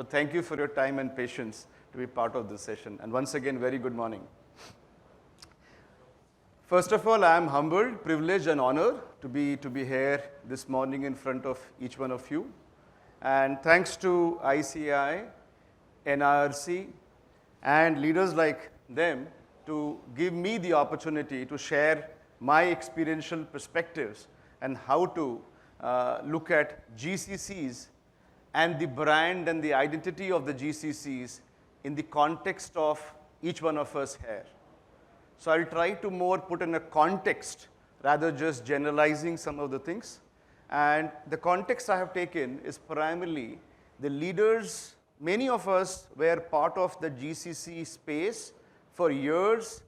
So thank you for your time and patience to be part of this session. And once again, very good morning. First of all, I am humbled, privileged, and honored to be here this morning in front of each one of you. And thanks to ICAI, NIRC, and leaders like them to give me the opportunity to share my experiential perspectives and how to look at GCCs and the brand and the identity of the GCCs in the context of each one of us here. So I'll try to more put in a context rather just generalizing some of the things. And the context I have taken is primarily the leaders. Many of us were part of the GCC space for years,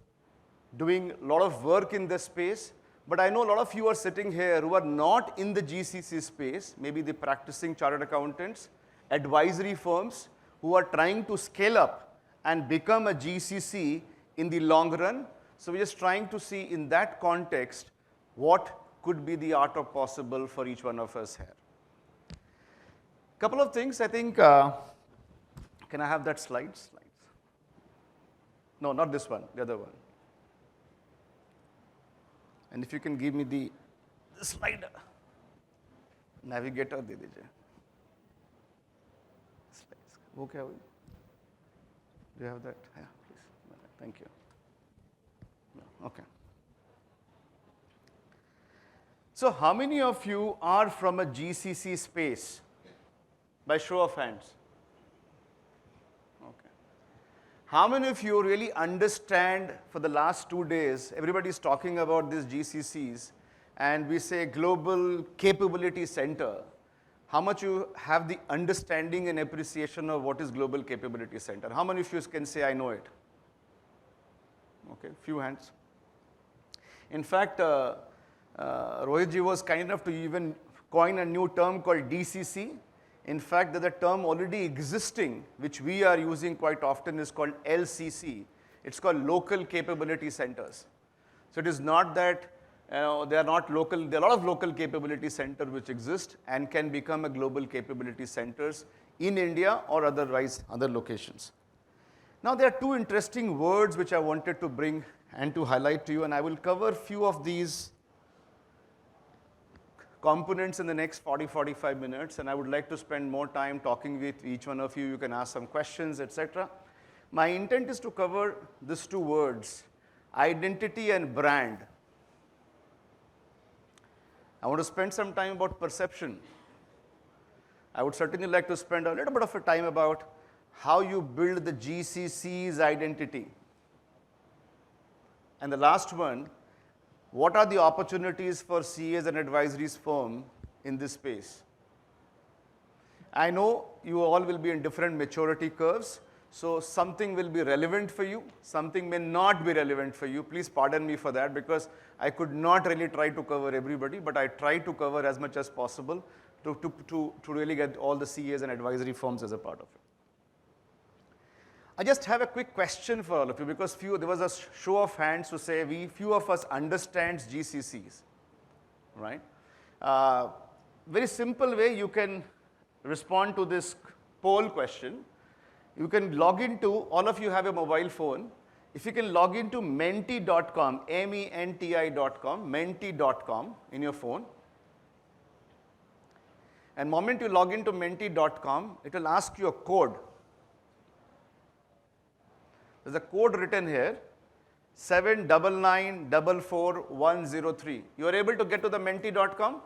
doing a lot of work in this space. But I know a lot of you are sitting here who are not in the GCC space, maybe the practicing chartered accountants, advisory firms who are trying to scale up and become a GCC in the long run. So we're just trying to see in that context what could be the art of possible for each one of us here. Couple of things, I think, can I have that slides? No, not this one, the other one. And if you can give me the slider, navigator, de dijiye. Slides. Okay, do you have that? Yeah, please. Thank you. No, okay. So how many of you are from a GCC space? By show of hands. Okay. How many of you really understand for the last 2 days, everybody is talking about these GCCs, and we say Global Capability Center. How much you have the understanding and appreciation of what is Global Capability Center? How many of you can say, I know it? Okay, few hands. In fact, Rohitji was kind enough to even coin a new term called DCC. In fact, there's a term already existing, which we are using quite often, is called LCC. It's called Local Capability Centers. So it is not that they are not local. There are a lot of local capability centers which exist and can become a global capability centers in India or otherwise other locations. Now, there are two interesting words which I wanted to bring and to highlight to you, and I will cover a few of these components in the next 40-45 minutes, and I would like to spend more time talking with each one of you. You can ask some questions, etc. My intent is to cover these two words, identity and brand. I want to spend some time about perception. I would certainly like to spend a little bit of a time about how you build the GCC's identity. And the last one, what are the opportunities for CAs and advisories firm in this space? I know you all will be in different maturity curves, so something will be relevant for you, something may not be relevant for you. Please pardon me for that, because I could not really try to cover everybody, but I tried to cover as much as possible to really get all the CAs and advisory firms as a part of it. I just have a quick question for all of you, because there was a show of hands to say few of us understands GCCs, right? Very simple way you can respond to this poll question. You can log into, all of you have a mobile phone. If you can log into menti.com, menti.com, menti.com in your phone. And the moment you log into menti.com, it will ask you a code. There's a code written here, 799444103. You are able to get to the menti.com?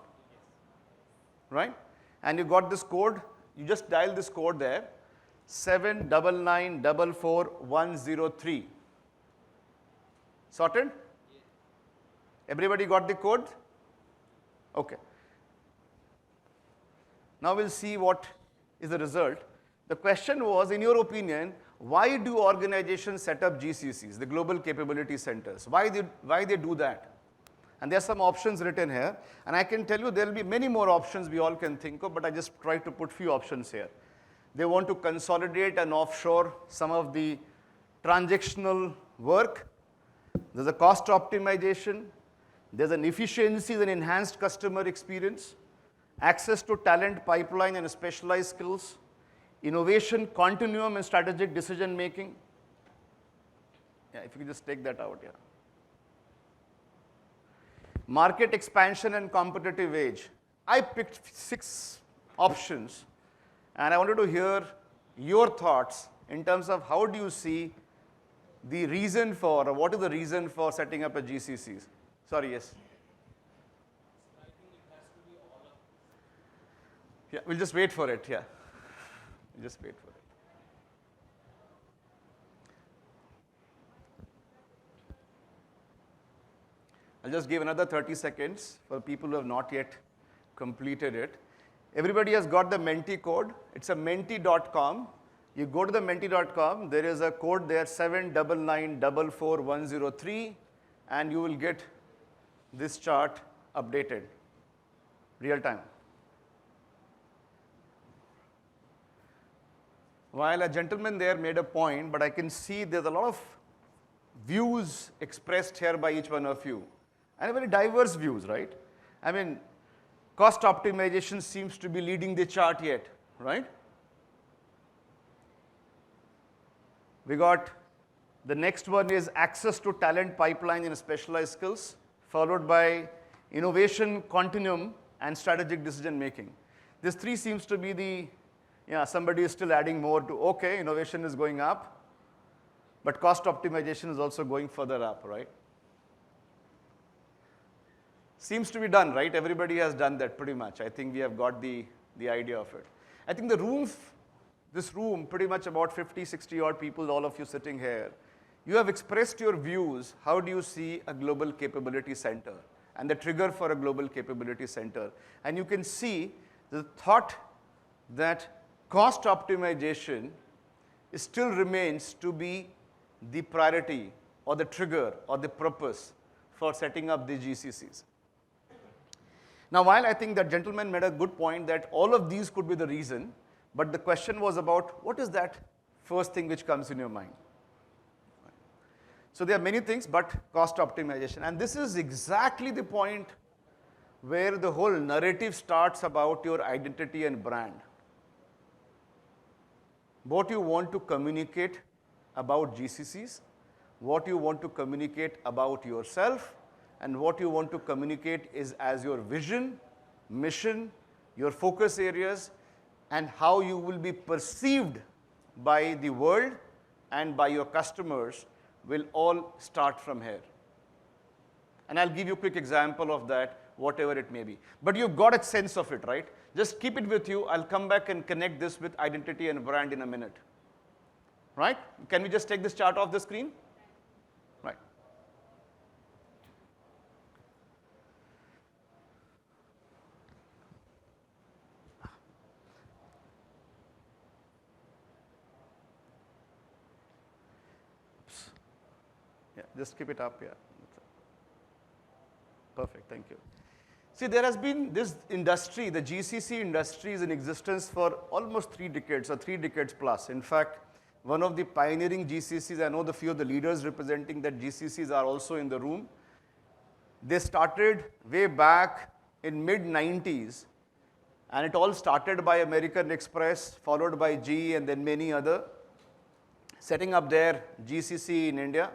Right? And you got this code. You just dial this code there, 799444103. Sorted? Everybody got the code? Okay. Now we'll see what is the result. The question was, in your opinion, why do organizations set up GCCs, the Global Capability Centers? Why they do that? And there are some options written here. And I can tell you there will be many more options we all can think of, but I just try to put few options here. They want to consolidate and offshore some of the transactional work. There's a cost optimization. There's an efficiency and enhanced customer experience, access to talent pipeline and specialized skills, innovation continuum and strategic decision making. Yeah, if you could just take that out, yeah. Market expansion and competitive edge. I picked 6 options, and I wanted to hear your thoughts in terms of how do you see the reason for, or what is the reason for setting up a GCCs? Sorry, yes. I think it has to be all of this. Yeah, we'll just wait for it, yeah. We'll just wait for it. I'll just give another 30 seconds for people who have not yet completed it. Everybody has got the Menti code. It's a menti.com. You go to the menti.com, there is a code there, 799444103, and you will get this chart updated, real time. While a gentleman there made a point, but I can see there's a lot of views expressed here by each one of you, and very diverse views, right? I mean, cost optimization seems to be leading the chart yet, right? We got the next one is access to talent pipeline in specialized skills, followed by innovation continuum and strategic decision making. This 3 seems to be the, yeah, somebody is still adding more to, okay, innovation is going up, but cost optimization is also going further up, right? Seems to be done, right? Everybody has done that pretty much. I think we have got the idea of it. I think this room, pretty much about 50, 60 odd people, all of you sitting here, you have expressed your views. How do you see a global capability center and the trigger for a global capability center? And you can see the thought that cost optimization still remains to be the priority or the trigger or the purpose for setting up the GCCs. Now, while I think that gentleman made a good point that all of these could be the reason, but the question was about what is that first thing which comes in your mind? So there are many things, but cost optimization. And this is exactly the point where the whole narrative starts about your identity and brand. What you want to communicate about GCCs, what you want to communicate about yourself, and what you want to communicate is as your vision, mission, your focus areas, and how you will be perceived by the world and by your customers will all start from here. And I'll give you a quick example of that, whatever it may be. But you've got a sense of it, right? Just keep it with you. I'll come back and connect this with identity and brand in a minute. Right? Can we just take this chart off the screen? Right. Yeah, just keep it up, yeah. Perfect, thank you. See, there has been this industry, the GCC industry is in existence for almost 3 decades or 3 decades plus. In fact, one of the pioneering GCCs, I know the few of the leaders representing that GCCs are also in the room. They started way back in mid-90s, and it all started by American Express, followed by GE and then many other, setting up their GCC in India.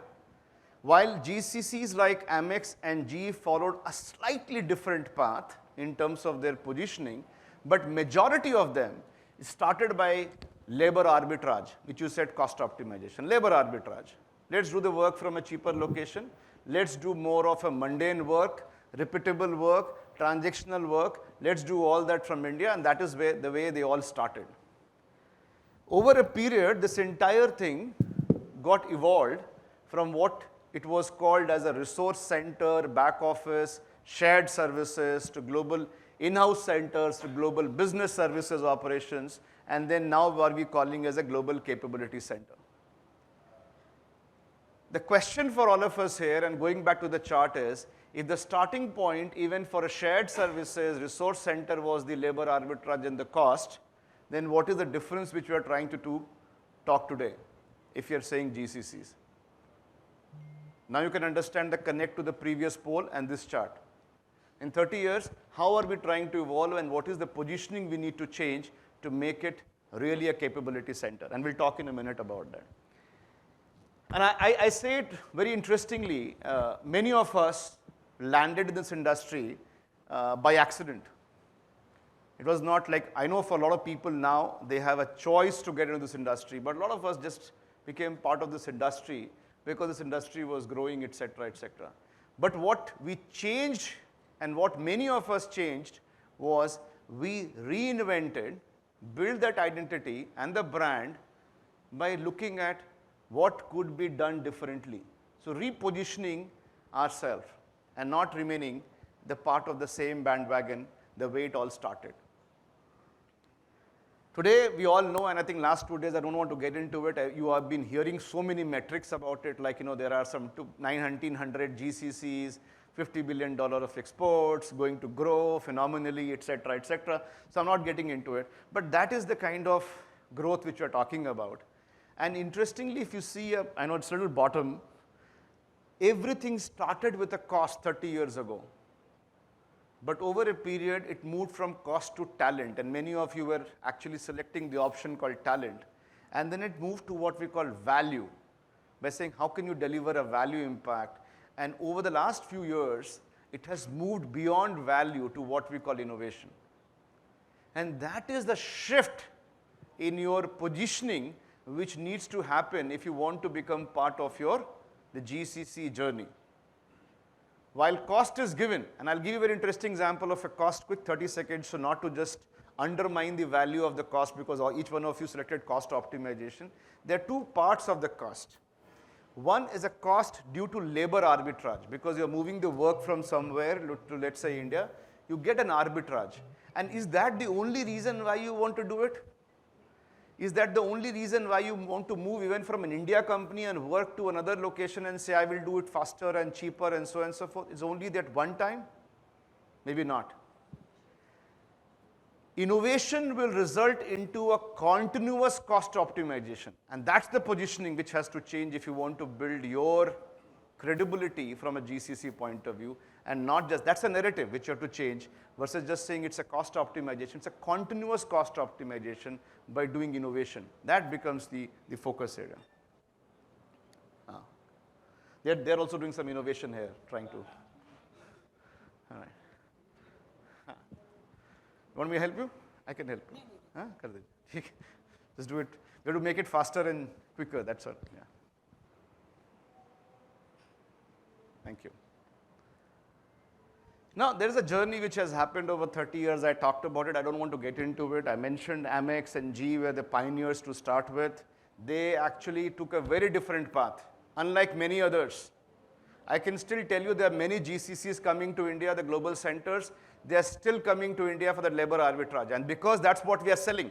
While GCCs like Amex and GE followed a slightly different path in terms of their positioning, but majority of them started by labor arbitrage, which you said cost optimization, labor arbitrage. Let's do the work from a cheaper location. Let's do more of a mundane work, repeatable work, transactional work. Let's do all that from India, and that is the way they all started. Over a period, this entire thing got evolved from what it was called as a resource center, back office, shared services, to global in-house centers, to global business services operations, and then now what we are calling as a global capability center. The question for all of us here, and going back to the chart, is if the starting point even for a shared services resource center was the labor arbitrage and the cost, then what is the difference which we are trying to talk today if you are saying GCCs? Now you can understand the connect to the previous poll and this chart. In 30 years, how are we trying to evolve and what is the positioning we need to change to make it really a capability center. And we'll talk in a minute about that. And I say it very interestingly, many of us landed in this industry by accident. It was not like, I know for a lot of people now, they have a choice to get into this industry, but a lot of us just became part of this industry because this industry was growing, et cetera, et cetera. But what we changed and what many of us changed was we reinvented, built that identity and the brand by looking at what could be done differently. So repositioning ourselves and not remaining the part of the same bandwagon the way it all started. Today, we all know, and I think last 2 days, I don't want to get into it. You have been hearing so many metrics about it, like, there are some 1,900 GCCs, $50 billion of exports, going to grow phenomenally, et cetera, et cetera. So I'm not getting into it. But that is the kind of growth which we're talking about. And interestingly, if you see, I know it's a little bottom, everything started with a cost 30 years ago. But over a period, it moved from cost to talent. And many of you were actually selecting the option called talent. And then it moved to what we call value, by saying, how can you deliver a value impact? And over the last few years, it has moved beyond value to what we call innovation. And that is the shift in your positioning which needs to happen if you want to become part of the GCC journey. While cost is given, and I'll give you a very interesting example of a cost, quick 30 seconds, so not to just undermine the value of the cost because each one of you selected cost optimization. There are two parts of the cost. One is a cost due to labor arbitrage, because you're moving the work from somewhere to, let's say, India, you get an arbitrage. And is that the only reason why you want to do it? Is that the only reason why you want to move even from an India company and work to another location and say, I will do it faster and cheaper and so on and so forth? Is only that one time? Maybe not. Innovation will result into a continuous cost optimization. And that's the positioning which has to change if you want to build your credibility from a GCC point of view. And not just, that's a narrative which you have to change versus just saying it's a cost optimization. It's a continuous cost optimization by doing innovation. That becomes the focus area. They're also doing some innovation here, trying to. All right. Want me to help you? I can help you. Just do it. We have to make it faster and quicker, that's all. Yeah. Thank you. Now, there is a journey which has happened over 30 years. I talked about it. I don't want to get into it. I mentioned Amex and GE were the pioneers to start with. They actually took a very different path, unlike many others. I can still tell you there are many GCCs coming to India, the global centers. They are still coming to India for the labor arbitrage. And because that's what we are selling.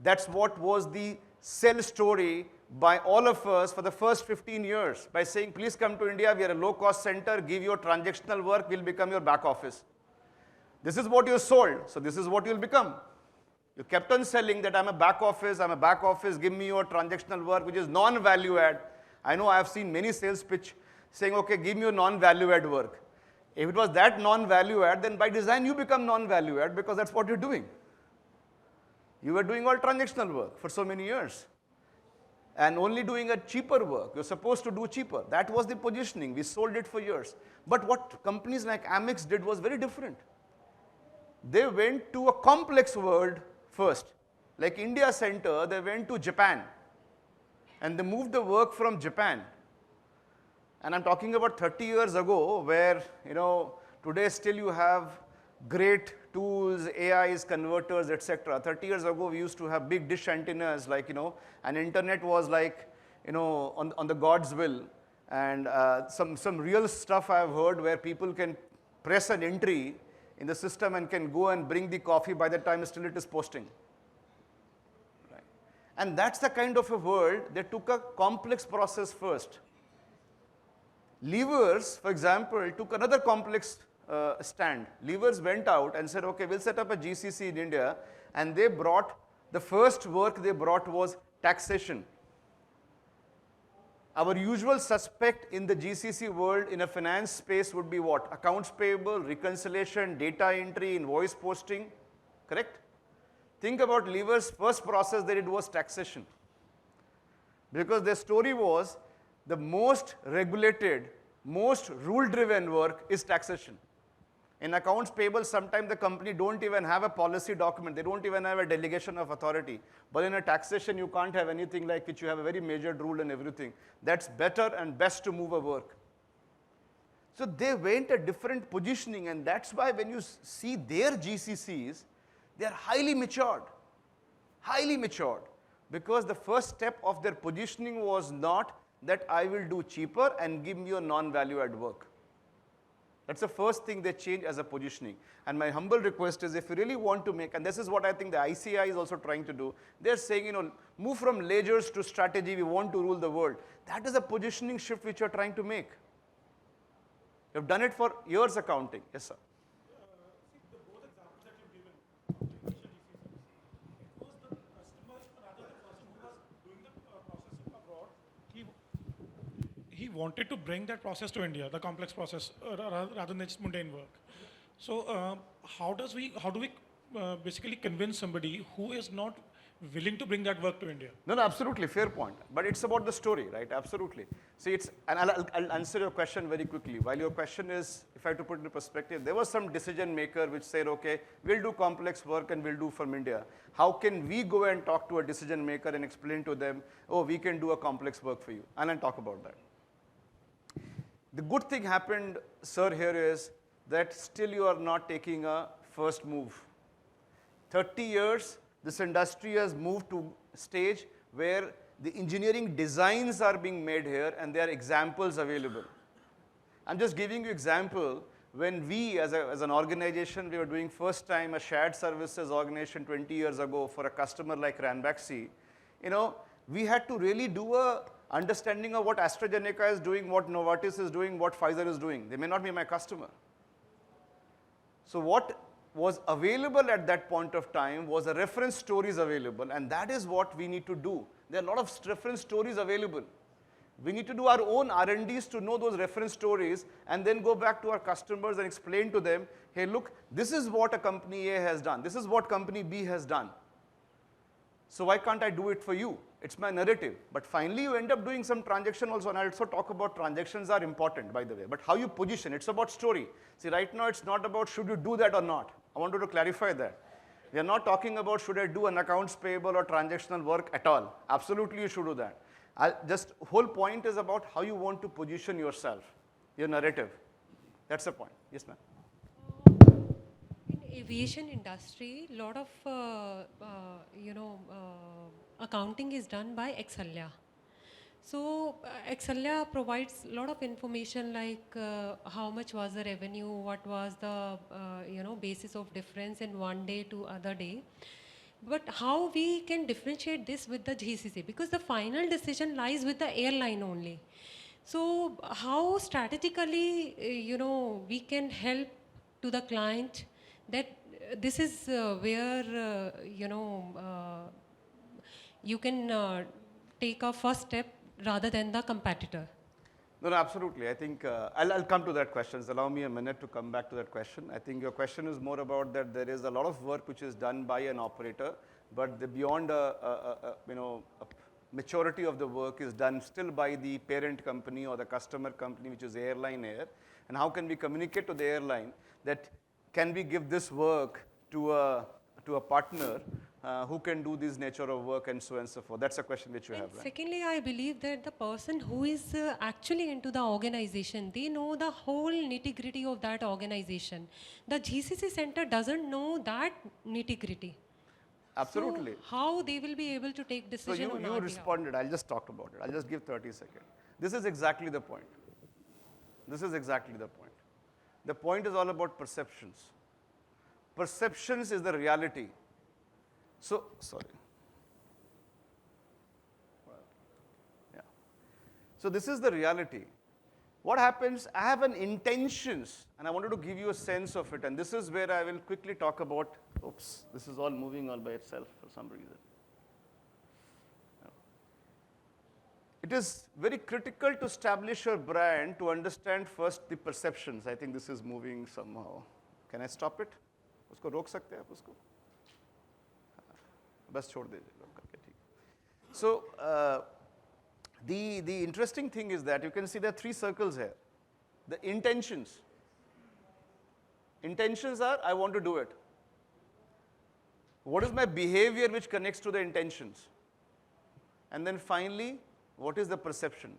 That's what was the sell story by all of us for the first 15 years, by saying, please come to India, we are a low-cost center, give your transactional work, we'll become your back office. This is what you sold, so this is what you'll become. You kept on selling that I'm a back office, give me your transactional work, which is non-value add. I know I have seen many sales pitch saying, okay, give me your non-value add work. If it was that non-value add, then by design you become non-value add because that's what you're doing. You were doing all transactional work for so many years. And only doing a cheaper work. You're supposed to do cheaper. That was the positioning. We sold it for years. But what companies like Amex did was very different. They went to a complex world first. Like India Center, they went to Japan. And they moved the work from Japan. And I'm talking about 30 years ago, where, today still you have great tools, AIs, converters, etc. 30 years ago, we used to have big dish antennas, like, and internet was like, on the God's will. And some real stuff I've heard where people can press an entry in the system and can go and bring the coffee by the time still it is posting. Right. And that's the kind of a world that took a complex process first. Levers, for example, took another complex stand. Levers went out and said, okay, we'll set up a GCC in India. And they brought, the first work they brought was taxation. Our usual suspect in the GCC world in a finance space would be what? Accounts payable, reconciliation, data entry, invoice posting, correct? Think about Lever's first process they did was taxation. Because their story was the most regulated, most rule-driven work is taxation. In accounts payable, sometimes the company don't even have a policy document. They don't even have a delegation of authority. But in a taxation, you can't have anything like which you have a very measured rule and everything. That's better and best to move a work. So they went a different positioning, and that's why when you see their GCCs, they are highly matured. Highly matured. Because the first step of their positioning was not that I will do cheaper and give me a non-value add work. That's the first thing they change as a positioning. And my humble request is if you really want to make, and this is what I think the ICAI is also trying to do, they're saying, move from ledgers to strategy, we want to rule the world. That is a positioning shift which you're trying to make. You've done it for years accounting. Yes, sir. See, both examples that you've given of the initial GCCs, it was the customer, rather the person who was doing the processing abroad, he wanted to bring that process to India, the complex process, rather than just mundane work. So how do we basically convince somebody who is not willing to bring that work to India? No, absolutely, fair point. But it's about the story, right? Absolutely. See, and I'll answer your question very quickly. While your question is, if I have to put it in perspective, there was some decision maker which said, okay, we'll do complex work and we'll do from India. How can we go and talk to a decision maker and explain to them, oh, we can do a complex work for you? And I'll talk about that. The good thing happened, sir, here is that still you are not taking a first move. 30 years, this industry has moved to a stage where the engineering designs are being made here and there are examples available. I'm just giving you example. When we, as an organization, we were doing first time a shared services organization 20 years ago for a customer like Ranbaxy, we had to really do a understanding of what AstraZeneca is doing, what Novartis is doing, what Pfizer is doing. They may not be my customer. So what was available at that point of time was a reference stories available, and that is what we need to do. There are a lot of reference stories available. We need to do our own R&Ds to know those reference stories and then go back to our customers and explain to them, hey, look, this is what a company A has done. This is what company B has done. So why can't I do it for you? It's my narrative. But finally, you end up doing some transaction also, and I'll also talk about transactions are important, by the way. But how you position, it's about story. See, right now, it's not about should you do that or not. I wanted to clarify that. We are not talking about should I do an accounts payable or transactional work at all. Absolutely, you should do that. Whole point is about how you want to position yourself, your narrative. That's the point. Yes, ma'am. In aviation industry, lot of accounting is done by Excelia. So Excelia provides a lot of information like how much was the revenue, what was the basis of difference in one day to other day. But how we can differentiate this with the GCC, because the final decision lies with the airline only. So how strategically we can help to the client that this is where you can take a first step rather than the competitor. No, absolutely. I think I'll come to that question. Allow me a minute to come back to that question. I think your question is more about that there is a lot of work which is done by an operator, but beyond a maturity of the work is done still by the parent company or the customer company, which is Airline Air. And how can we communicate to the airline that can we give this work to a partner who can do this nature of work and so on and so forth. That's a question which you have, right? Secondly, I believe that the person who is actually into the organization, they know the whole nitty-gritty of that organization. The GCC center doesn't know that nitty-gritty. Absolutely. So how they will be able to take decision on So you responded. I'll just talk about it. I'll just give 30 seconds. This is exactly the point. This is exactly the point. The point is all about perceptions. Perceptions is the reality. So, sorry. Yeah. So this is the reality. What happens, I have an intentions, and I wanted to give you a sense of it, and this is where I will quickly talk about, oops, this is all moving all by itself for some reason. It is very critical to establish your brand to understand first the perceptions. I think this is moving somehow. Can I stop it? उसको रोक सकते हैं आप उसको? बस छोड़ दीजिए लोग करके ठीक. So the interesting thing is that you can see there are three circles here. The intentions. Intentions are I want to do it. What is my behavior which connects to the intentions? And then finally, what is the perception?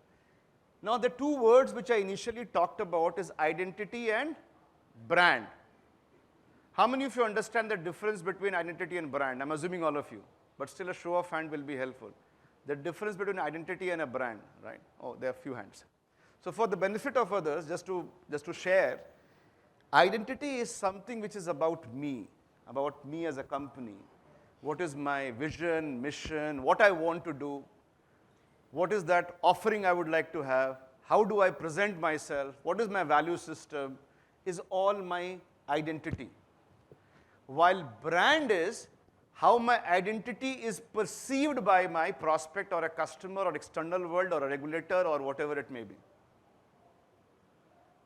Now the two words which I initially talked about is identity and brand. How many of you understand the difference between identity and brand? I'm assuming all of you, but still a show of hand will be helpful. The difference between identity and a brand, right? Oh, there are few hands. So for the benefit of others, just to share, identity is something which is about me as a company. What is my vision, mission, what I want to do, what is that offering I would like to have, how do I present myself, what is my value system, is all my identity. While brand is how my identity is perceived by my prospect or a customer or external world or a regulator or whatever it may be.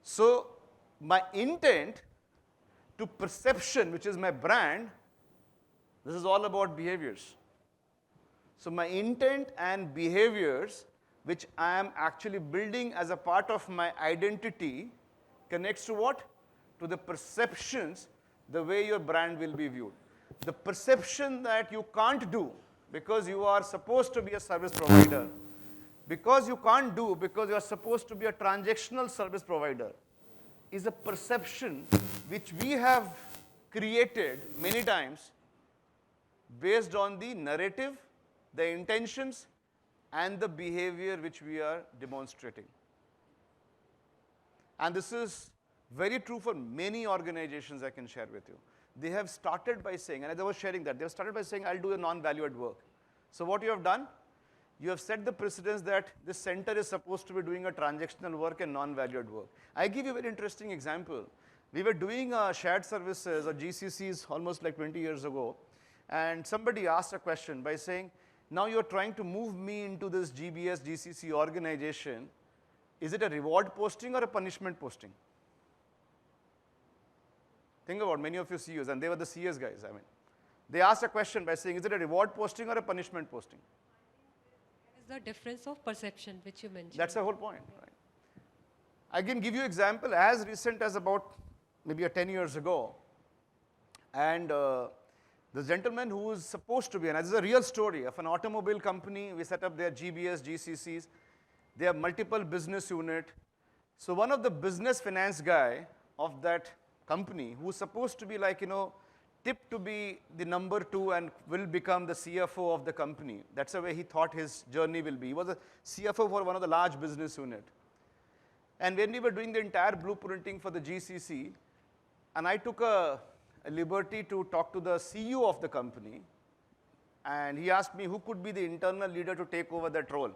So my intent to perception, which is my brand, this is all about behaviors. So my intent and behaviors, which I am actually building as a part of my identity, connects to what? To the perceptions, the way your brand will be viewed. The perception that you can't do because you are supposed to be a service provider, because you can't do because you are supposed to be a transactional service provider, is a perception which we have created many times based on the narrative, the intentions, and the behavior which we are demonstrating. And this is very true for many organizations I can share with you. They have started by saying, and as I was sharing that, they have started by saying, I'll do a non-valued work. So what you have done? You have set the precedence that this center is supposed to be doing a transactional work and non-valued work. I give you a very interesting example. We were doing shared services or GCCs almost like 20 years ago, and somebody asked a question by saying, now you're trying to move me into this GBS GCC organization. Is it a reward posting or a punishment posting? Think about many of you CEOs, and they were the CS guys, I mean. They asked a question by saying, is it a reward posting or a punishment posting? Is the difference of perception which you mentioned. That's the whole point, right? I can give you example as recent as about maybe 10 years ago. And the gentleman who is supposed to be, and this is a real story of an automobile company, we set up their GBS, GCCs. They have multiple business unit. So one of the business finance guy of that company who's supposed to be like, tipped to be the number 2 and will become the CFO of the company. That's the way he thought his journey will be. He was a CFO for one of the large business unit. And when we were doing the entire blueprinting for the GCC, and I took a liberty to talk to the CEO of the company, and he asked me who could be the internal leader to take over that role,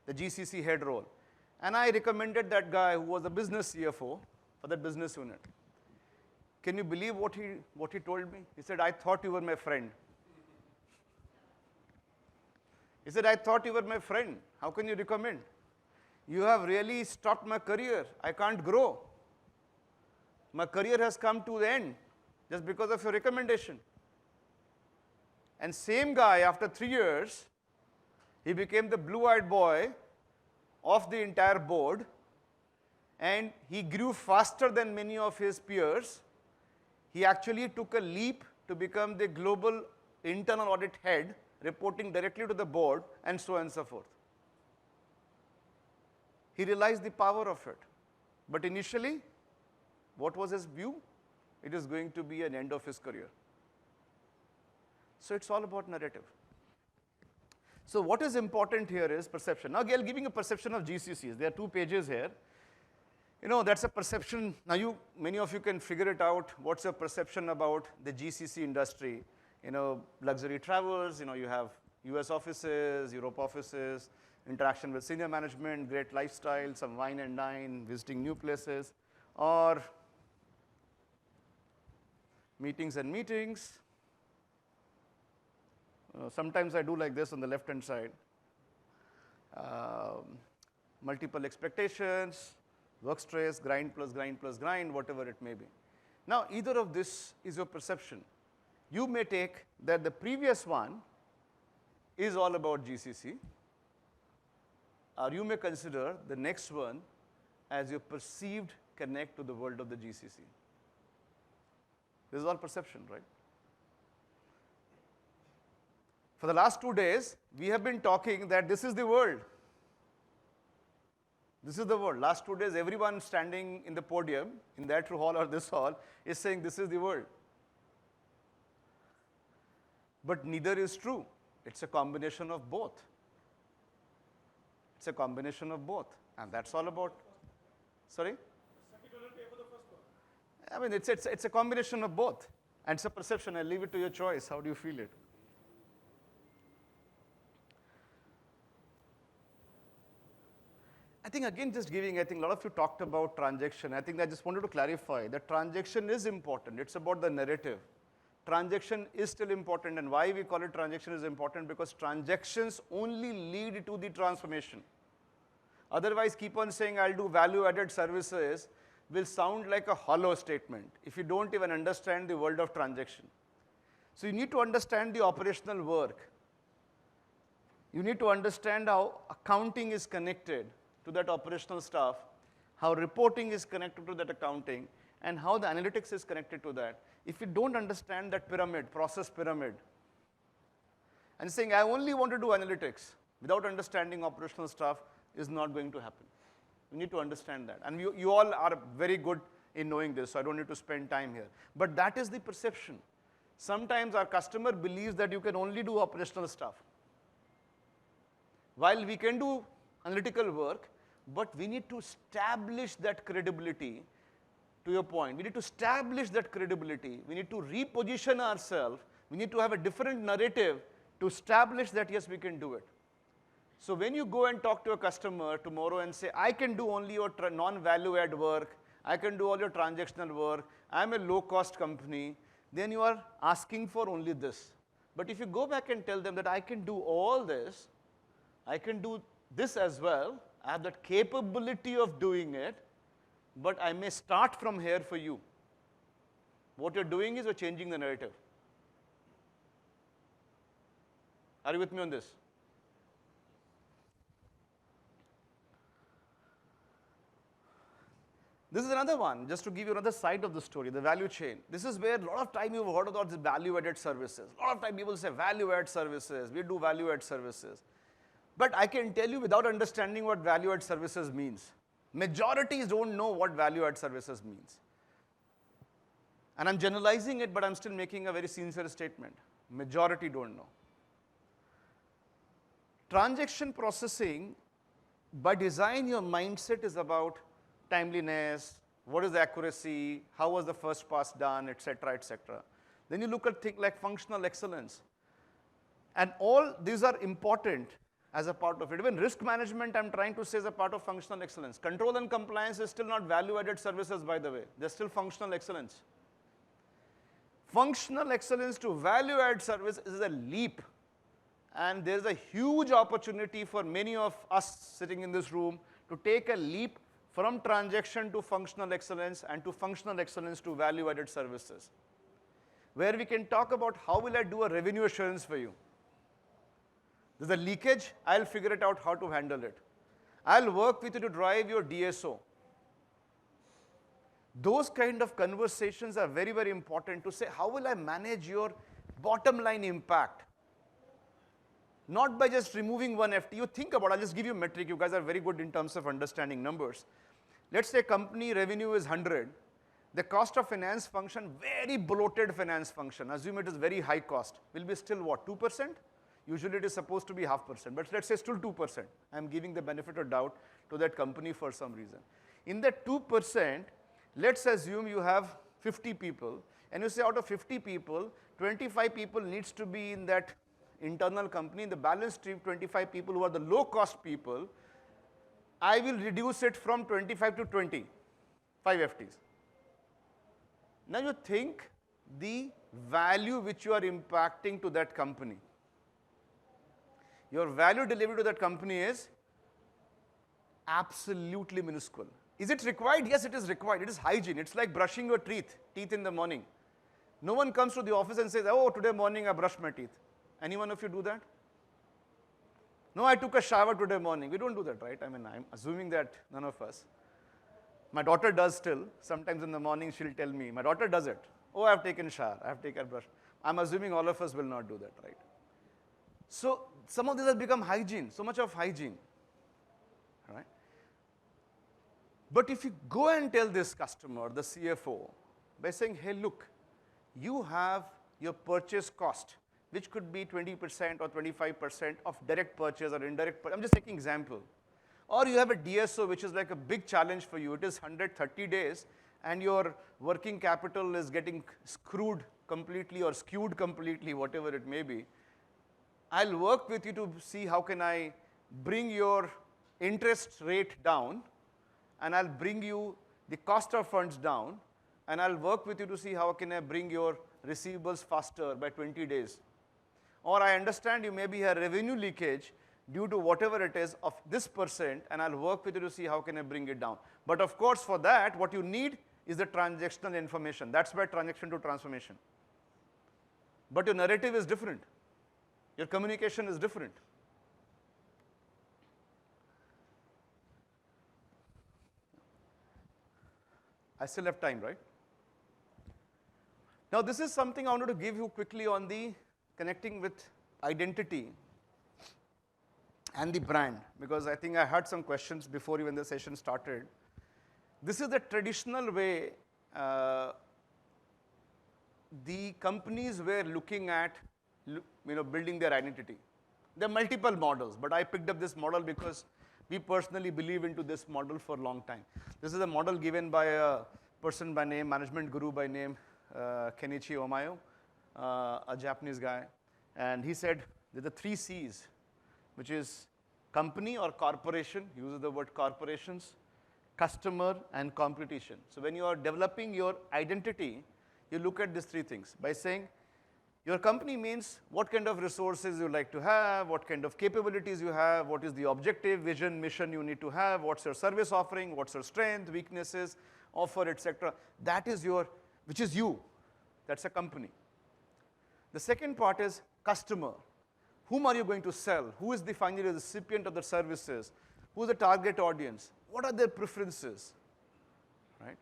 the GCC head role. And I recommended that guy who was a business CFO for that business unit. Can you believe what he told me? He said, I thought you were my friend. He said, I thought you were my friend. How can you recommend? You have really stopped my career. I can't grow. My career has come to the end just because of your recommendation. And same guy, after 3 years, he became the blue-eyed boy of the entire board, and he grew faster than many of his peers. He actually took a leap to become the global internal audit head, reporting directly to the board, and so on and so forth. He realized the power of it. But initially, what was his view? It is going to be an end of his career. So it's all about narrative. So what is important here is perception. Now, I'll give you a perception of GCCs. There are 2 pages here. That's a perception. Now, many of you can figure it out. What's your perception about the GCC industry? Luxury travels, you have US offices, Europe offices, interaction with senior management, great lifestyle, some wine and dine, visiting new places, or meetings and meetings. Sometimes I do like this on the left-hand side. Multiple expectations, work stress, grind plus grind plus grind, whatever it may be. Now, either of this is your perception. you may take that the previous one is all about GCC, or you may consider the next one as your perceived connect to the world of the GCC. This is all perception, right? For the last 2 days, we have been talking that this is the world. This is the world. Last 2 days, everyone standing in the podium, in that hall or this hall, is saying this is the world. But neither is true. It's a combination of both. It's a combination of both. And that's all about, sorry? I mean, it's a combination of both. And it's a perception. I leave it to your choice. How do you feel it? I think again, just giving, I think a lot of you talked about transaction. I think I just wanted to clarify that transaction is important. It's about the narrative. Transaction is still important, and why we call it transaction is important because transactions only lead to the transformation. Otherwise, keep on saying I'll do value-added services will sound like a hollow statement if you don't even understand the world of transaction. So you need to understand the operational work. You need to understand how accounting is connected to that operational stuff, how reporting is connected to that accounting, and how the analytics is connected to that. If you don't understand that pyramid, process pyramid, and saying I only want to do analytics without understanding operational stuff is not going to happen. You need to understand that. And you all are very good in knowing this, so I don't need to spend time here. But that is the perception. Sometimes our customer believes that you can only do operational stuff. While we can do analytical work, but we need to establish that credibility. To your point, we need to establish that credibility. We need to reposition ourselves. We need to have a different narrative to establish that, yes, we can do it. So when you go and talk to a customer tomorrow and say, I can do only your non-value add work, I can do all your transactional work, I'm a low-cost company, then you are asking for only this. But if you go back and tell them that I can do all this, I can do this as well, I have that capability of doing it, but I may start from here for you. What you're doing is you're changing the narrative. Are you with me on this? This is another one, just to give you another side of the story, the value chain. This is where a lot of time you've heard about the value-added services. A lot of time people say value-add services, we do value-add services. But I can tell you without understanding what value-add services means. Majorities don't know what value-add services means. And I'm generalizing it, but I'm still making a very sincere statement. Majority don't know. Transaction processing, by design, your mindset is about timeliness, what is the accuracy, how was the first pass done, etc., etc. Then you look at things like functional excellence. And all these are important as a part of it. Even risk management, I'm trying to say, is a part of functional excellence. Control and compliance is still not value-added services, by the way. They're still functional excellence. Functional excellence to value-add service is a leap. And there's a huge opportunity for many of us sitting in this room to take a leap from transaction to functional excellence and to functional excellence to value-added services, where we can talk about how will I do a revenue assurance for you. There's a leakage, I'll figure it out how to handle it. I'll work with you to drive your DSO. Those kind of conversations are very, very important to say, how will I manage your bottom line impact? Not by just removing one FT. You think about it, I'll just give you a metric. You guys are very good in terms of understanding numbers. Let's say company revenue is 100. The cost of finance function, very bloated finance function, assume it is very high cost, will be still what, 2%? Usually it is supposed to be 0.5%, but let's say still 2%. I'm giving the benefit of doubt to that company for some reason. In that 2%, let's assume you have 50 people, and you say out of 50 people, 25 people needs to be in that internal company. In the balance stream, 25 people who are the low-cost people, I will reduce it from 25 to 20, 5 FTs. Now you think the value which you are impacting to that company. Your value delivered to that company is absolutely minuscule. Is it required? Yes, it is required. It is hygiene. It's like brushing your teeth in the morning. No one comes to the office and says, oh, today morning I brushed my teeth. Any one of you do that? No, I took a shower today morning. We don't do that, right? I mean, I'm assuming that none of us. My daughter does still. Sometimes in the morning she'll tell me, my daughter does it. Oh, I've taken a shower, I've taken a brush. I'm assuming all of us will not do that, right? So some of this has become hygiene, so much of hygiene, right? But if you go and tell this customer, the CFO, by saying, hey, look, you have your purchase cost, which could be 20% or 25% of direct purchase or indirect purchase. I'm just taking example. Or you have a DSO, which is like a big challenge for you. It is 130 days, and your working capital is getting screwed completely or skewed completely, whatever it may be. I'll work with you to see how can I bring your interest rate down, and I'll bring you the cost of funds down, and I'll work with you to see how can I bring your receivables faster by 20 days. Or I understand you maybe have revenue leakage due to whatever it is of this %, and I'll work with you to see how can I bring it down. But of course, for that, what you need is the transactional information. That's why transaction to transformation. But your narrative is different. Your communication is different. I still have time, right? Now, this is something I wanted to give you quickly on the connecting with identity and the brand, because I think I had some questions before even the session started. This is the traditional way the companies were looking at building their identity. There are multiple models, but I picked up this model because we personally believe into this model for a long time. This is a model given by a person by name, management guru by name, Kenichi Omayo, a Japanese guy. And he said there are 3 C's, which is company or corporation, he uses the word corporations, customer, and competition. So when you are developing your identity, you look at these 3 things by saying, your company means what kind of resources you like to have, what kind of capabilities you have, what is the objective, vision, mission you need to have, what's your service offering, what's your strength, weaknesses, offer, etc. That is your, which is you. That's a company. The second part is customer. Whom are you going to sell? Who is the final recipient of the services? Who is the target audience? What are their preferences? Right?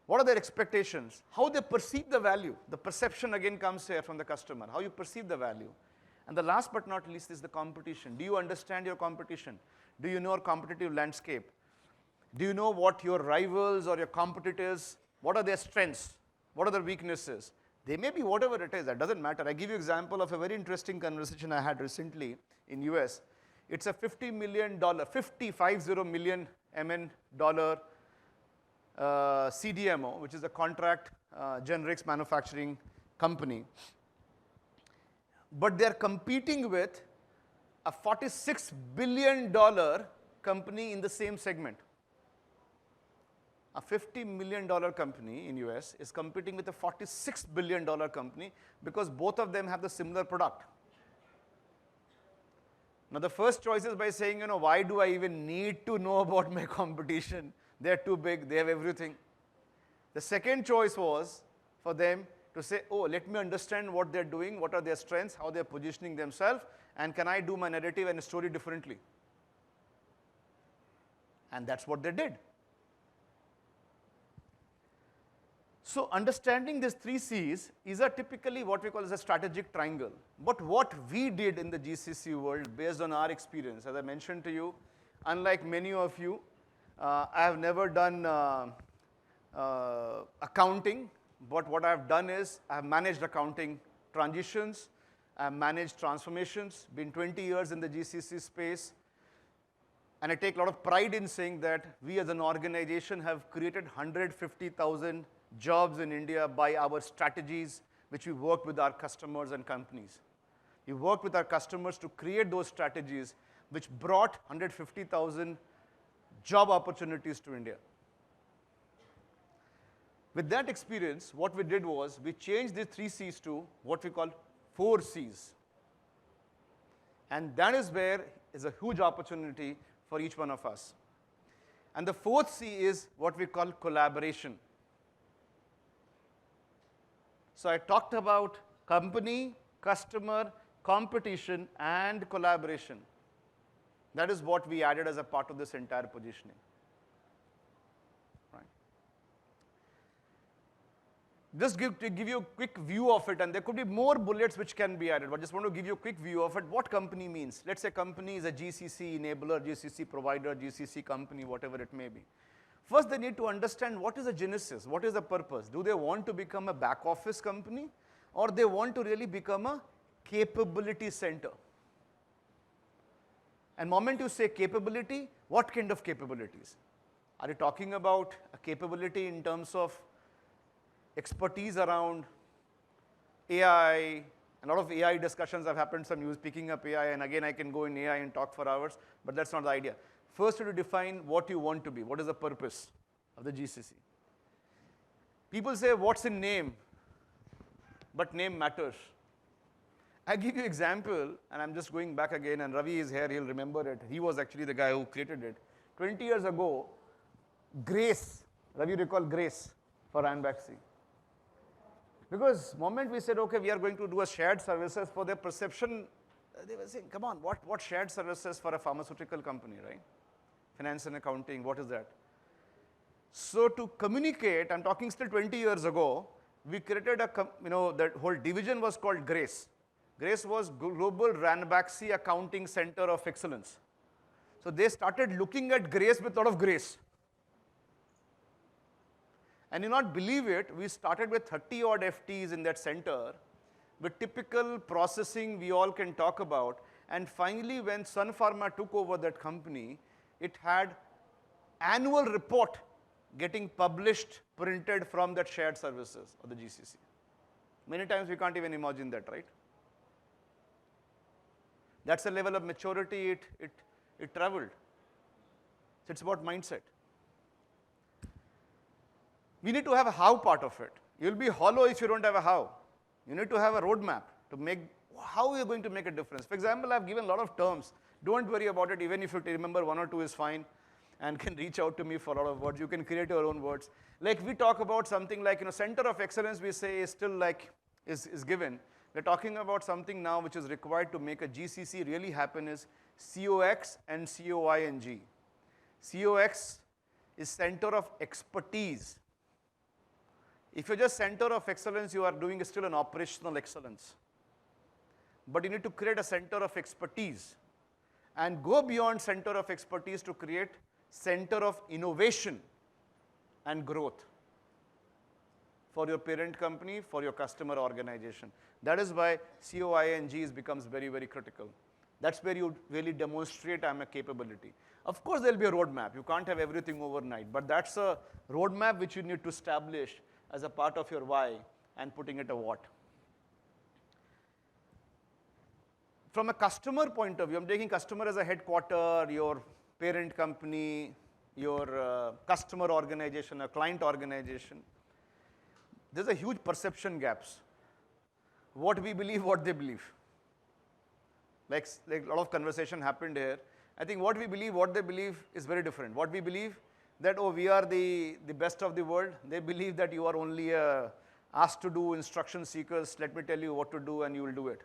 What are their expectations? How they perceive the value. The perception again comes here from the customer, how you perceive the value. And the last but not least is the competition. Do you understand your competition? Do you know your competitive landscape? Do you know what your rivals or your competitors, what are their strengths? What are their weaknesses? They may be whatever it is, that doesn't matter. I give you an example of a very interesting conversation I had recently in US. It's a $50 million MN dollar CDMO, which is a contract generics manufacturing company. But they're competing with a $46 billion company in the same segment. A $50 million company in US is competing with a $46 billion company because both of them have the similar product. Now the first choice is by saying, why do I even need to know about my competition? They're too big, they have everything. The second choice was for them to say, oh, let me understand what they're doing, what are their strengths, how they're positioning themselves, and can I do my narrative and story differently? And that's what they did. So understanding these 3 C's is typically what we call as a strategic triangle. But what we did in the GCC world based on our experience, as I mentioned to you, unlike many of you, I have never done accounting, but what I have done is I have managed accounting transitions, I have managed transformations, been 20 years in the GCC space, and I take a lot of pride in saying that we as an organization have created 150,000 jobs in India by our strategies, which we worked with our customers and companies. We worked with our customers to create those strategies, which brought 150,000 job opportunities to India. With that experience, what we did was we changed the 3 C's to what we call 4 C's. And that is where is a huge opportunity for each one of us. And the 4th C is what we call collaboration. So I talked about company, customer, competition, and collaboration. That is what we added as a part of this entire positioning. Right. Just to give you a quick view of it, and there could be more bullets which can be added, but just want to give you a quick view of it, what company means. Let's say company is a GCC enabler, GCC provider, GCC company, whatever it may be. First, they need to understand what is the genesis, what is the purpose. Do they want to become a back office company, or they want to really become a capability center? And moment you say capability, what kind of capabilities? Are you talking about a capability in terms of expertise around AI? A lot of AI discussions have happened, some use picking up AI, and again I can go in AI and talk for hours, but that's not the idea. First, you have to define what you want to be. What is the purpose of the GCC? People say, what's in name? But name matters. I give you an example, and I'm just going back again, and Ravi is here, he'll remember it. He was actually the guy who created it. 20 years ago, Grace, Ravi recall Grace for Ranbaxy. Because the moment we said, okay, we are going to do a shared services for their perception, they were saying, come on, what shared services for a pharmaceutical company, right? Finance and accounting, what is that? So to communicate, I'm talking still 20 years ago, we created a, that whole division was called Grace. Grace was Global Ranbaxy Accounting Center of Excellence. So they started looking at Grace with a lot of grace. And you not believe it, we started with 30 odd FTs in that center, with typical processing we all can talk about. And finally, when Sun Pharma took over that company, it had annual report getting published, printed from that shared services of the GCC. Many times we can't even imagine that, right? That's the level of maturity it traveled. So it's about mindset. We need to have a how part of it. You'll be hollow if you don't have a how. You need to have a roadmap to make how you're going to make a difference. For example, I've given a lot of terms. Don't worry about it, even if you remember one or two is fine and can reach out to me for a lot of words. You can create your own words. Like we talk about something like, center of excellence we say is still like, is given. We're talking about something now which is required to make a GCC really happen is COX and COING. COX is center of expertise. If you're just center of excellence, you are doing still an operational excellence. But you need to create a center of expertise and go beyond center of expertise to create center of innovation and growth for your parent company, for your customer organization. That is why COING becomes very, very critical. That's where you really demonstrate I'm a capability. Of course, there'll be a roadmap. You can't have everything overnight, but that's a roadmap which you need to establish as a part of your why and putting it a what. From a customer point of view, I'm taking customer as a headquarter, your parent company, your customer organization, a client organization. There's a huge perception gaps. What we believe, what they believe. Like a lot of conversation happened here. I think what we believe, what they believe is very different. What we believe that, oh, we are the best of the world. They believe that you are only asked to do instruction seekers. Let me tell you what to do and you will do it.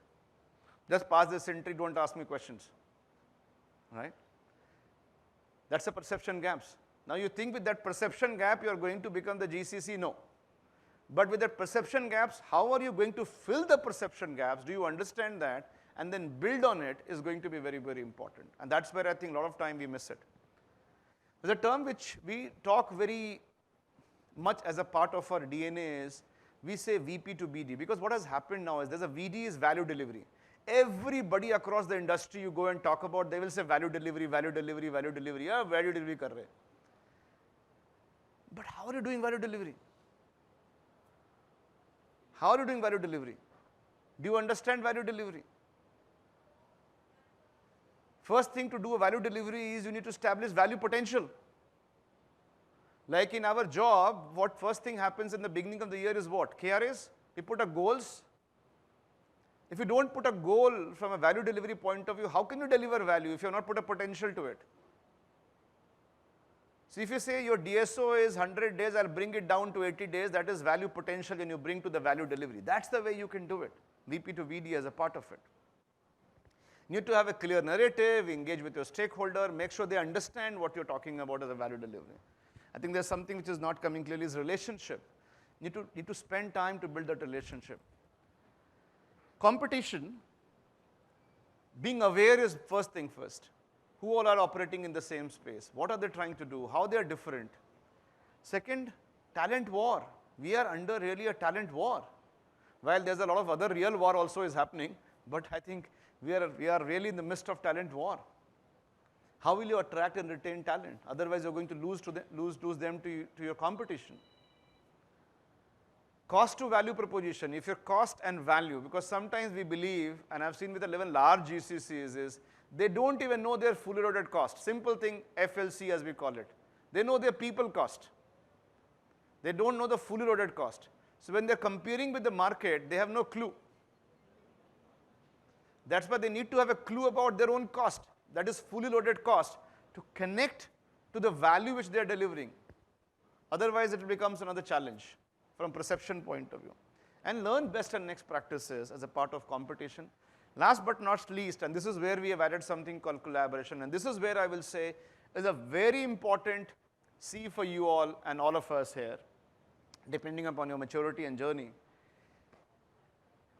Just pass this entry, don't ask me questions. Right? That's the perception gaps. Now you think with that perception gap, you are going to become the GCC? No. But with that perception gaps, how are you going to fill the perception gaps? Do you understand that? And then build on it is going to be very, very important. And that's where I think a lot of time we miss it. There's a term which we talk very much as a part of our DNA is, we say VP to BD. Because what has happened now is there's a VD is value delivery. Everybody across the industry you go and talk about, they will say value delivery, value delivery, value delivery. Yeah, value delivery kar rahe. But how are you doing value delivery? How are you doing value delivery? Do you understand value delivery? First thing to do a value delivery is you need to establish value potential. Like in our job, what first thing happens in the beginning of the year is what? KRAs? We put up goals. If you don't put a goal from a value delivery point of view, how can you deliver value if you have not put a potential to it? So if you say your DSO is 100 days, I'll bring it down to 80 days, that is value potential and you bring to the value delivery. That's the way you can do it. VP to VD as a part of it. You need to have a clear narrative, engage with your stakeholder, make sure they understand what you're talking about as a value delivery. I think there's something which is not coming clearly is relationship. You need to spend time to build that relationship. Competition, being aware is first thing first. Who all are operating in the same space? What are they trying to do? How they are different? Second, talent war. We are under really a talent war. While there's a lot of other real war also is happening, but I think we are really in the midst of talent war. How will you attract and retain talent? Otherwise, you're going to lose them to your competition. Cost to value proposition. If your cost and value, because sometimes we believe, and I've seen with 11 large GCCs, is they don't even know their fully loaded cost. Simple thing, FLC as we call it. They know their people cost. They don't know the fully loaded cost. So when they're comparing with the market, they have no clue. That's why they need to have a clue about their own cost. That is fully loaded cost to connect to the value which they're delivering. Otherwise, it becomes another challenge from perception point of view. And learn best and next practices as a part of competition. Last but not least, and this is where we have added something called collaboration, and this is where I will say is a very important C for you all and all of us here, depending upon your maturity and journey.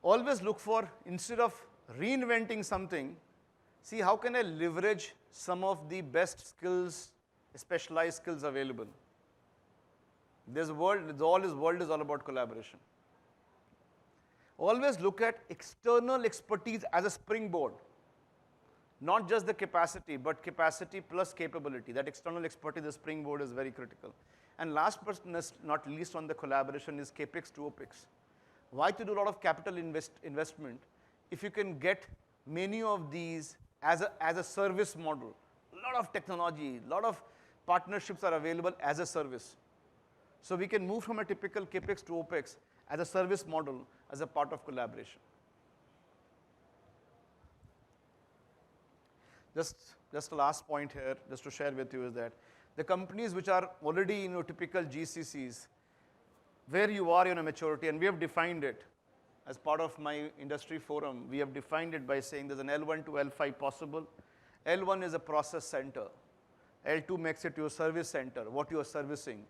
Always look for, instead of reinventing something, see how can I leverage some of the best skills, specialized skills available. This world is all about collaboration. Always look at external expertise as a springboard. Not just the capacity, but capacity plus capability. That external expertise, the springboard, is very critical. And last but not least on the collaboration is CapEx to OpEx. Why to do a lot of capital investment if you can get many of these as a service model? A lot of technology, a lot of partnerships are available as a service. So we can move from a typical CapEx to OpEx as a service model as a part of collaboration. Just the last point here, just to share with you, is that the companies which are already in your typical GCCs, where you are in a maturity, and we have defined it as part of my industry forum, we have defined it by saying there's an L1 to L5 possible. L1 is a process center. L2 makes it your service center, what you are servicing.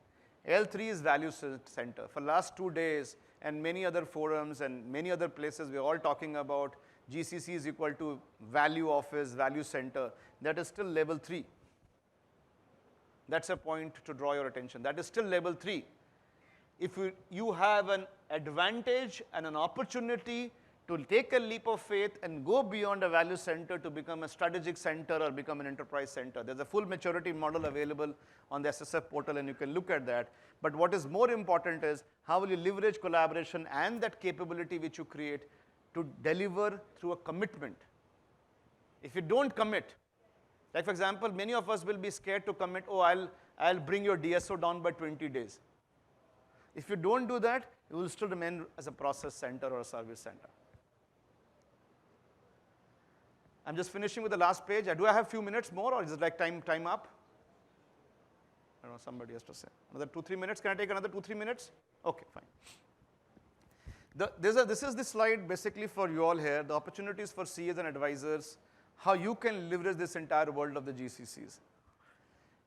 L3 is value center. For last 2 days and many other forums and many other places, we're all talking about GCC is equal to value office, value center. That is still level 3. That's a point to draw your attention. That is still level 3. If you have an advantage and an opportunity to take a leap of faith and go beyond a value center to become a strategic center or become an enterprise center. There's a full maturity model available on the SSF portal, and you can look at that. But what is more important is how will you leverage collaboration and that capability which you create to deliver through a commitment. If you don't commit, like for example, many of us will be scared to commit, oh, I'll bring your DSO down by 20 days. If you don't do that, you will still remain as a process center or a service center. I'm just finishing with the last page. Do I have a few minutes more, or is it like time up? I don't know, somebody has to say. Another 2-3 minutes? Can I take another 2-3 minutes? Okay, fine. This is the slide basically for you all here, the opportunities for CAs and advisors, how you can leverage this entire world of the GCCs.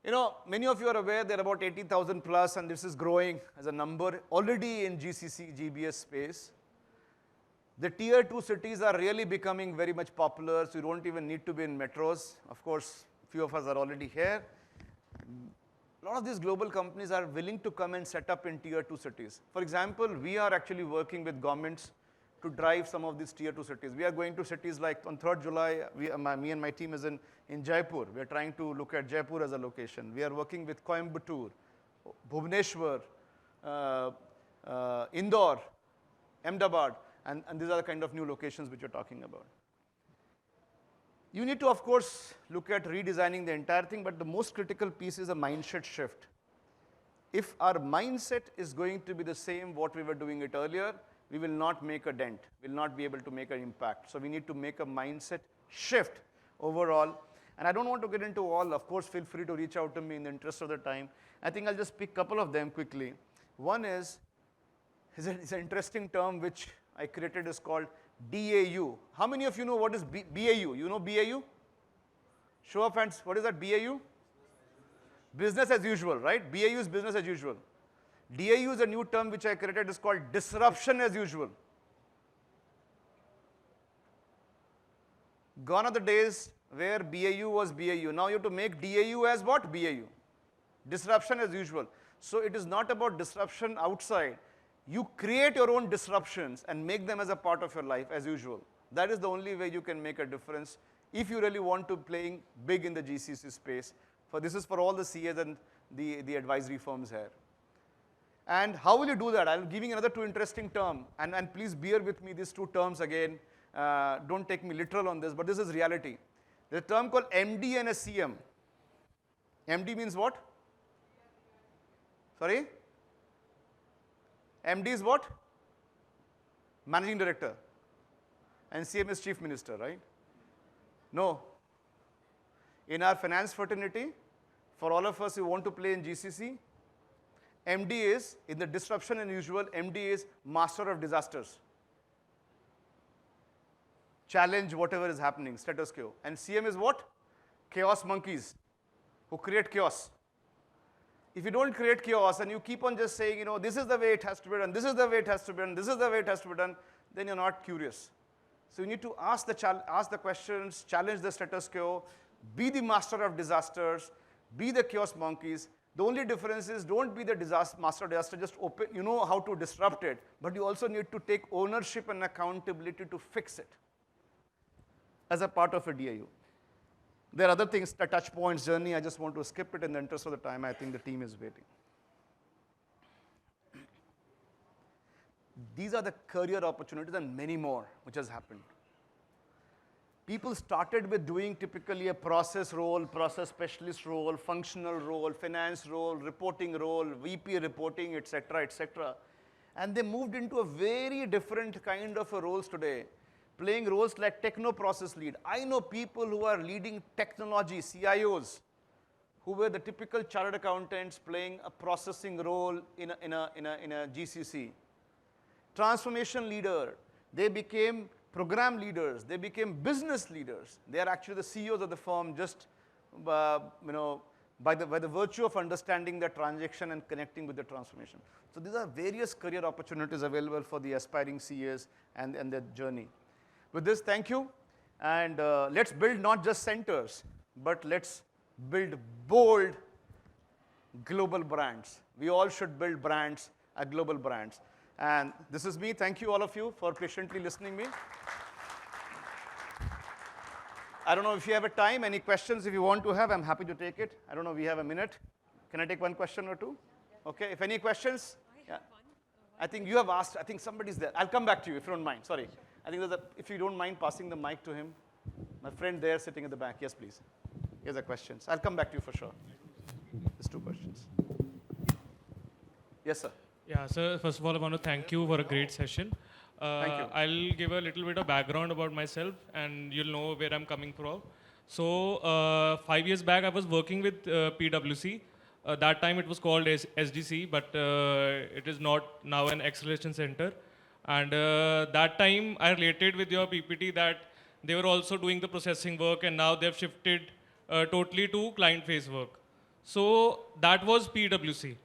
You know, many of you are aware there are about 80,000 plus, and this is growing as a number already in GCC, GBS space. The tier 2 cities are really becoming very much popular, so you don't even need to be in metros. Of course, a few of us are already here. A lot of these global companies are willing to come and set up in tier 2 cities. For example, we are actually working with governments to drive some of these tier 2 cities. We are going to cities like on 3rd July, me and my team is in Jaipur. We are trying to look at Jaipur as a location. We are working with Coimbatore, Bhubaneswar, Indore, Ahmedabad. And these are the kind of new locations which you're talking about. You need to, of course, look at redesigning the entire thing, but the most critical piece is a mindset shift. If our mindset is going to be the same what we were doing it earlier, we will not make a dent, will not be able to make an impact. So we need to make a mindset shift overall. And I don't want to get into all. Of course, feel free to reach out to me in the interest of the time. I think I'll just pick a couple of them quickly. One is it's an interesting term which I created, is called DAU. How many of you know what is BAU? You know BAU? Show of hands, what is that BAU? Business as usual, right? BAU is business as usual. DAU is a new term which I created, is called disruption as usual. Gone are the days where BAU was BAU. Now you have to make DAU as what? BAU. Disruption as usual. So it is not about disruption outside. You create your own disruptions and make them as a part of your life as usual. That is the only way you can make a difference if you really want to playing big in the GCC space. This is for all the CAs and the advisory firms here. And how will you do that? I'm giving another two interesting terms. And please bear with me, these two terms again. Don't take me literal on this, but this is reality. There's a term called MD and a CM. MD means what? Sorry? MD is what? Managing Director. And CM is Chief Minister, right? No. In our finance fraternity, for all of us who want to play in GCC, MD is, in the disruption and usual, MD is master of disasters. Challenge whatever is happening, status quo. And CM is what? Chaos monkeys, who create chaos. If you don't create chaos and you keep on just saying, you know, this is the way it has to be done, this is the way it has to be done, this is the way it has to be done, then you're not curious. So you need to ask the questions, challenge the status quo, be the master of disasters, be the chaos monkeys. The only difference is don't be the master of disaster, just open, you know how to disrupt it, but you also need to take ownership and accountability to fix it as a part of a DAU. There are other things, the touch points, journey, I just want to skip it in the interest of the time. I think the team is waiting. These are the career opportunities and many more which has happened. People started with doing typically a process role, process specialist role, functional role, finance role, reporting role, VP reporting, etc., etc. And they moved into a very different kind of roles today, playing roles like techno-process lead. I know people who are leading technology, CIOs, who were the typical chartered accountants playing a processing role in a GCC. Transformation leader, they became program leaders, they became business leaders. They are actually the CEOs of the firm just by the virtue of understanding the transaction and connecting with the transformation. So these are various career opportunities available for the aspiring CAs and their journey. With this, thank you. And let's build not just centers, but let's build bold global brands. We all should build brands, global brands. And this is me. Thank you, all of you, for patiently listening to me. I don't know if you have a time, any questions if you want to have, I'm happy to take it. I don't know, we have a minute. Can I take one question or two? Okay, if any questions? Yeah. I think you have asked, I think somebody's there. I'll come back to you if you don't mind, sorry. I think if you don't mind passing the mic to him. My friend there sitting at the back, yes please. Here's the questions. I'll come back to you for sure. There's two questions. Yes, sir. Yeah, sir, first of all, I want to thank you for a great session. Thank you. I'll give a little bit of background about myself, and you'll know where I'm coming from. So 5 years back, I was working with PwC. That time it was called SDC, but it is not now an acceleration center. And that time I related with your PPT that they were also doing the processing work, and now they've shifted totally to client-face work. So that was PwC.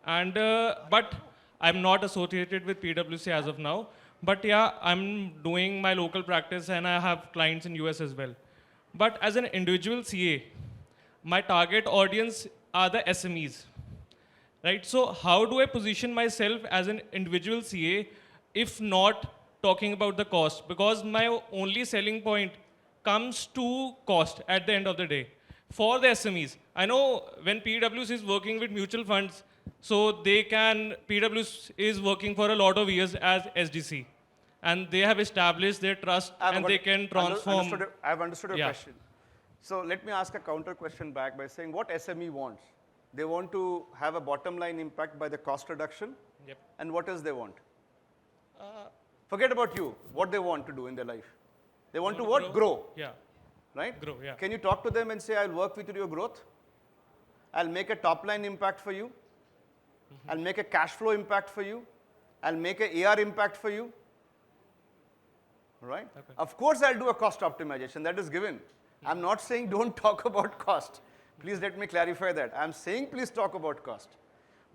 And but I'm not associated with PwC as of now. But yeah, I'm doing my local practice, and I have clients in US as well. But as an individual CA, my target audience are the SMEs, right? So how do I position myself as an individual CA if not talking about the cost? Because my only selling point comes to cost at the end of the day. For the SMEs, I know when PwC is working with mutual funds, so PwC is working for a lot of years as SDC. And they have established their trust, and they can transform. I've understood your question. So let me ask a counter question back by saying what SME wants. They want to have a bottom line impact by the cost reduction. Yep. And what else they want? Forget about you, what they want to do in their life. They want to what? Grow. Yeah. right? Grow, yeah. Can you talk to them and say, I'll work with your growth? I'll make a top line impact for you. I'll make a cash flow impact for you. I'll make a AR impact for you. Right? Okay. Of course, I'll do a cost optimization. That is given. I'm not saying don't talk about cost. Please let me clarify that. I'm saying please talk about cost.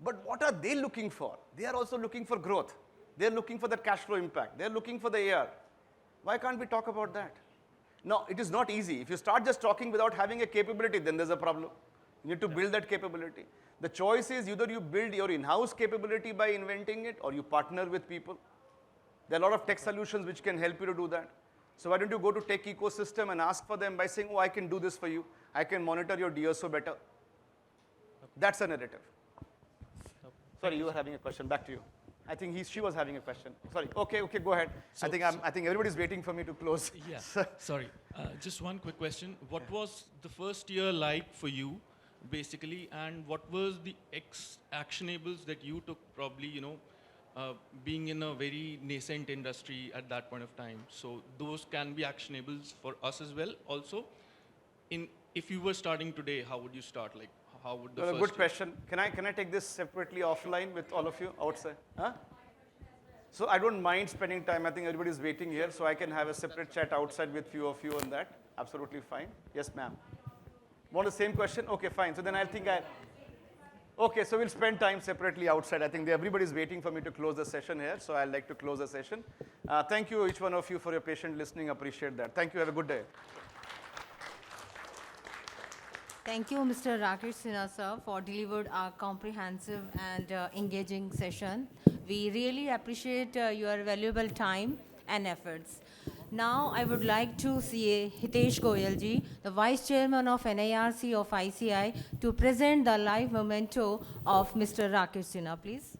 But what are they looking for? They are also looking for growth. They're looking for the cash flow impact. They're looking for the AR. Why can't we talk about that? No, it is not easy. If you start just talking without having a capability, then there's a problem. You need to build that capability. The choice is either you build your in-house capability by inventing it or you partner with people. There are a lot of tech solutions which can help you to do that. So why don't you go to tech ecosystem and ask for them by saying, oh, I can do this for you. I can monitor your DSO better. That's a narrative. Sorry, you were having a question. Back to you. I think she was having a question. Sorry. Okay, go ahead. So- I think everybody's waiting for me to close. Yeah, sorry. Just one quick question. What was the first year like for you, basically, and what was the actionables that you took probably, being in a very nascent industry at that point of time? So those can be actionables for us as well. Also, if you were starting today, how would you start? Like, how would the Well, a first good year- question. Can I take this separately offline with all of you outside? Huh? So I don't mind spending time. I think everybody's waiting here, so I can have a separate chat outside with few of you on that. Absolutely fine. Yes, ma'am. Want the same question? Okay, fine. So then Okay, so we'll spend time separately outside. I think everybody's waiting for me to close the session here, so I'd like to close the session. Thank you, each one of you, for your patient listening. Appreciate that. Thank you. Have a good day. Thank you, Mr. Rakesh Sinha, sir, for delivered a comprehensive and engaging session. We really appreciate your valuable time and efforts. Now, I would like to see Hitesh Goyalji, the Vice Chairman of NIRC of ICAI, to present the live memento of Mr. Rakesh Sinha, please.